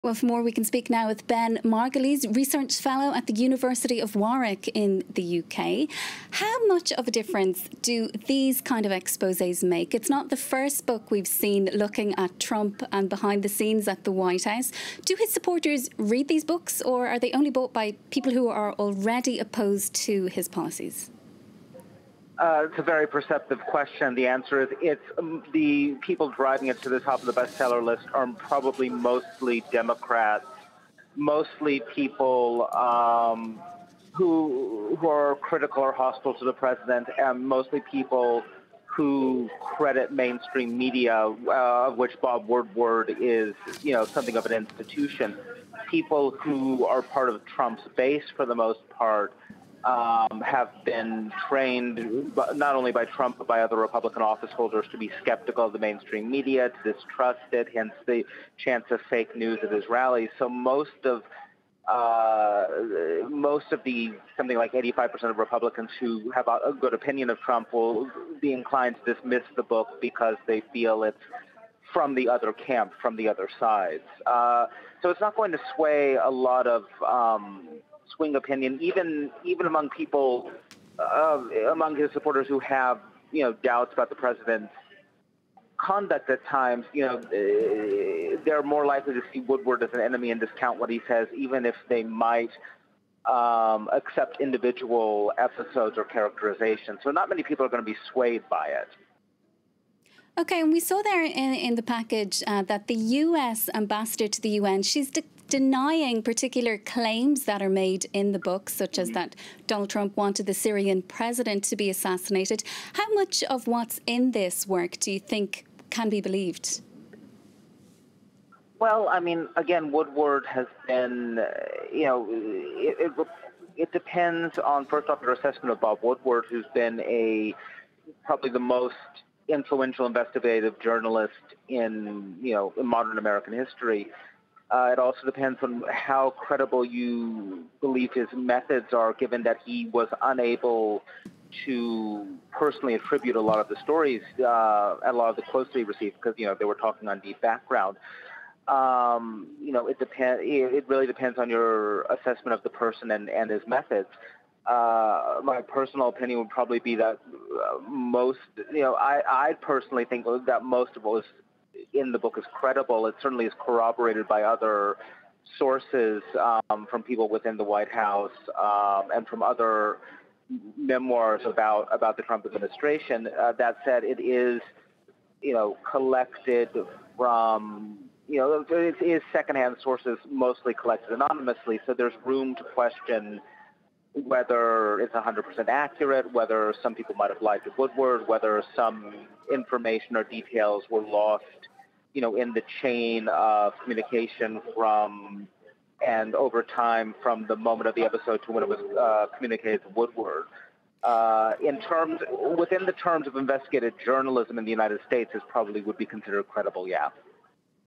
Well, for more, we can speak now with Ben Margulies, Research Fellow at the University of Warwick in the UK. How much of a difference do these kind of exposés make? It's not the first book we've seen looking at Trump and behind the scenes at the White House. Do his supporters read these books, or are they only bought by people who are already opposed to his policies? It's a very perceptive question. The answer is it's the people driving it to the top of the bestseller list are probably mostly Democrats, mostly people who are critical or hostile to the president, and mostly people who credit mainstream media, of which Bob Woodward is, something of an institution. People who are part of Trump's base for the most part. Have been trained not only by Trump but by other Republican office holders to be skeptical of the mainstream media, to distrust it, hence the chance of fake news at his rallies. So most of the something like 85% of Republicans who have a good opinion of Trump will be inclined to dismiss the book because they feel it's from the other camp, from the other sides. So it's not going to sway a lot of swing opinion, even among people, among his supporters who have, doubts about the president's conduct at times. They're more likely to see Woodward as an enemy and discount what he says, even if they might accept individual episodes or characterizations. So not many people are going to be swayed by it. Okay, and we saw there in the package that the US ambassador to the UN, she's denying particular claims that are made in the book, such as that Donald Trump wanted the Syrian president to be assassinated. How much of what's in this work do you think can be believed? Well, I mean, again, Woodward has been, it depends on, first off, your assessment of Bob Woodward, who's been probably the most influential investigative journalist in modern American history. It also depends on how credible you believe his methods are, given that he was unable to personally attribute a lot of the stories, and a lot of the quotes he received, because they were talking on deep background. It really depends on your assessment of the person and his methods. My personal opinion would probably be that I personally think that most of what was in the book is credible. It certainly is corroborated by other sources, from people within the White House, and from other memoirs about the Trump administration. That said, it is, collected from, it is secondhand sources, mostly collected anonymously. So there's room to question whether it's 100% accurate, whether some people might have lied to Woodward, whether some information or details were lost, in the chain of communication and over time from the moment of the episode to when it was communicated to Woodward. Within the terms of investigative journalism in the United States, this probably would be considered credible, yeah.